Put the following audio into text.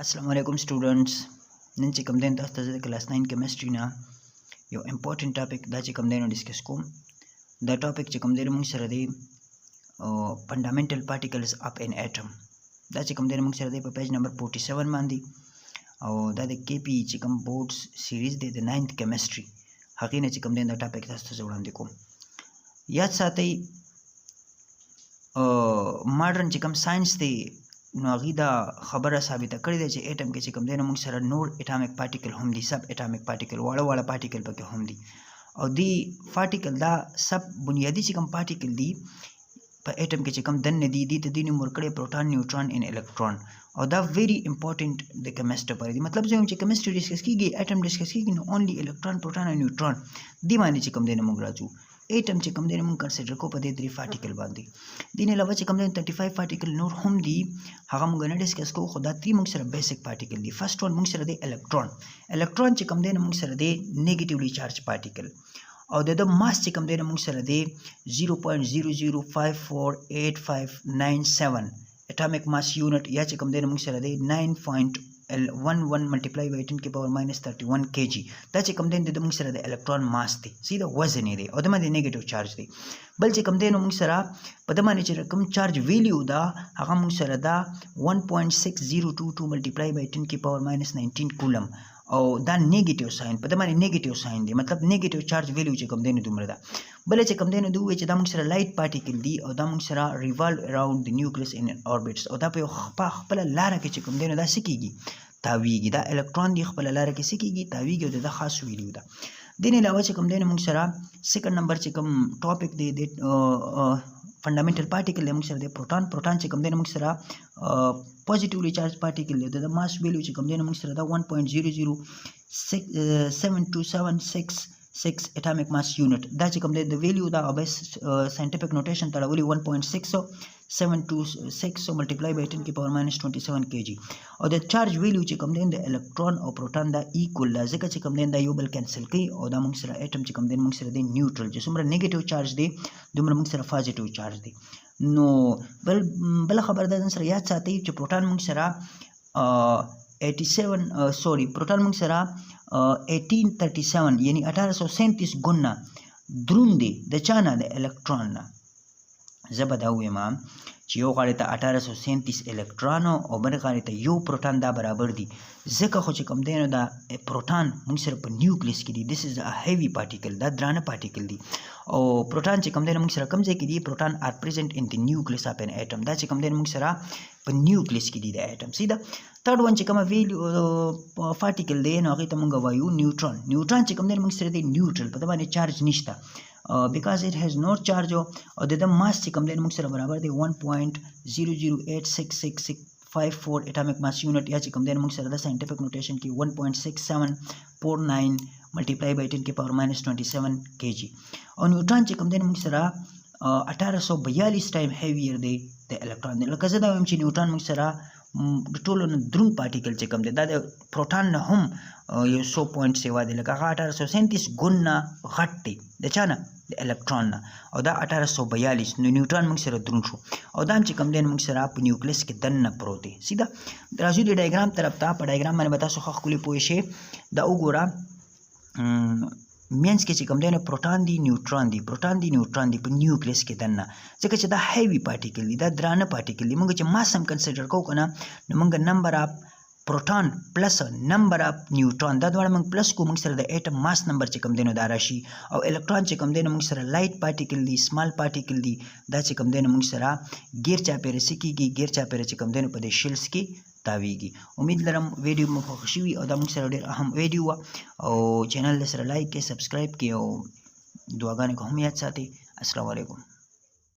अस्सलाम वालेकुम students none چې کوم دین تاسو ته د کلاس 9 کیمستري نه یو امپورټنت ټاپک دا چې کوم دین ډیسکس کوم دا ټاپک چې کوم دین موږ سره دی فندامنټل پارټیکلز اف ان اټم دا چې کوم دین موږ سره دی په پیج نمبر 47 باندې او دا د کې پی چې کوم بورډز سیریز دی د 9th کیمستري هغه نه چې کوم دین دا ټاپک تاسو ته وړاندې کوم یاد ساتئ ماډرن چې کوم ساينس دی نو هغه دا خبره ثابته کړې ده چې اټم کې چې کوم دی نو موږ سره نور اټامیک پارټیکل هم دي سب اټامیک پارټیکل واړه پارټیکل پکې هم دي او دی پارټیکل دا سب بنیادی چې کوم پارټیکل دي په اټم کې چې کوم دنه دي د دې نوم ورکړي پروټون نیوټرون ان الکترون او دا ویری امپورټنت د کیمستري پر دي مطلب چې کیمستري ډیسکس کیږي اټم ډیسکس کیږي نو اونلی الکترون پروټون او نیوټرون دی باندې چې کوم دی نو موږ راځو اټم چې کوم دی موږ کنسیډر کو په دې درې پارټیکل باندې دینه علاوه چې کوم دی 35 پارټیکل نور هم دي هغه موږ نه ډیسکس کوو خو دا درې موږ سره بیسیک پارټیکل دي فرست ون موږ سره دی الکترون الکترون چې کوم دی موږ سره دی نیگیټیولی چارج پارټیکل او د ماس چې کوم دی موږ سره دی 0.00548597 atomic mass unit یا چې کوم دی موږ سره دی 9.11 multiply by 10 کی پاور -31 kg دا چې کوم دی د موږ سره د الکترون ماس دی سیده وزن دی او د باندې نیگیټیو چارج دی بل چې کوم دی نو موږ سره په د باندې چې کوم چارج ویلیو دا هغه موږ سره دا 1.6022 multiply by 10 کی پاور -19 کولم او دا نیگیټیو ساين په د باندې نیگیټیو ساين دی مطلب نیگیټیو چارج ویلیو چې کوم دی نو دومره ده بل چې کوم دی نو دوی چې دا موږ سره لایټ پارټیکل دی او دا موږ سره ریوالو اراوند د نیوکلیس ان اوربټس او دا په خپل لار کې چې کوم دی نو دا سکیږي تاویږي دا الکترون دی خپل لار کې سکیږي تاویږي او د خاص ویلیو ده دین علاوه چې کوم دی نو موږ سره سیکنډ نمبر چې کوم ټاپک دی د فندامنټل پارټیکل موږ سره د پروټون چې کوم دی موږ سره پوزټیولی چارج پارټیکل دی د ماس ویلیو چې کوم دی موږ سره دا 1.0067276 اټامیک ماس یونټ دا چې کوم دی د ویلیو دا به ساينټیفیک نوټیشن تړولې 1.676 ملټیپلای بای 10 کی پاور -27 kg او د چارج ویلیو چې کوم دی د الکترون او پروټون دا ایکوال ده ځکه چې کوم دی دا یو بل کینسل کوي او دا موږ سره اټم چې کوم دی موږ سره دی نیوټرل چې څومره نیگیټیو چارج دی دومره موږ سره پوزټیو چارج دی نو بل خبر ده سره یاد ساتئ چې پروټون موږ سره 87 پروټون موږ سره 1837 یعنی 1837 ګونه درون دی د چانه د الکترون نه زبر دا وایم چې یو غاړه ته 1837 الکترون او بل غاړه ته یو پروټون دا برابر دي ځکه خو چې کوم دی نو دا پروټون موږ سره په نیوکلیس کې دي دیس از ا هیوی پارټیکل دا درانه پارټیکل دي او پروټون چې کوم دی موږ سره کوم ځای کې دي پروټون ار پریزنٹ ان د نیوکلیس اف ان اټم دا چې کوم دی موږ سره په نیوکلیس کې دي د اټم سیده تھرد ون چې کوم ویلیو پارټیکل دی نو هغه ته موږ وایو نیوټرون چې کوم دی موږ سره دی نیوټرل په باندې چارج نشته because it has no charge او د ماس چې کوم دی موږ سره برابر دی 1.0086654 اټامیک ماس یونټ یا چې کوم دی موږ سره د ساينټیفیک نوټیشن کې 1.6749 ملټیپلای بای 10 کی پاور -27 kg او نیوټرون چې کوم دی موږ سره 1842 ټایم هیویر دی د الکترون لکه زه دا وایم چې نیوټرون موږ سره د ټولو نه درون پارټیکل چې کوم دی دا د پروټون نه هم یو 100.7 دی لکه 1837 ګونه غټ دی د چانه د الکترون نه او دا 1842 نو نیوټرون موږ سره درون شو او دا چې کوم دی موږ سره په نیوکلیس کې دنه پروت دی سیده راځو د ډایګرام طرف ته په ډایګرام باندې به تاسو خو خولي پوه شئ دا وګوره مینس کې چې کوم دی نو پروټون دی نیوټرون دی په نیوکلیس کې دنه ځکه چې دا هیوی پارټیکل دی دا درانه پارټیکل دی موږ چې ماس هم کنسیډر کوو کنه نو موږ نمبر اف پروټون پلس نمبر اف نیوټرون دا دواړه موږ پلس کو موږ سره د اټم ماس نمبر چې کوم دی نو دا راشي او الکترون چې کوم دی نو موږ سره لایټ پارټیکل دی سمال پارټیکل دی دا چې کوم دی نو موږ سره غیر چاپیره سکیږي غیر چاپیره چې کوم دی نو په دې شیلز کې تاویږي امید لرم ویډیو مو خوښ شوي او دا موږ سره ډېر اهم ویډیو او چینل سره لایک کې سبسکرایب کې او دعاګانې کو هم یاد ساتئ السلام علیکم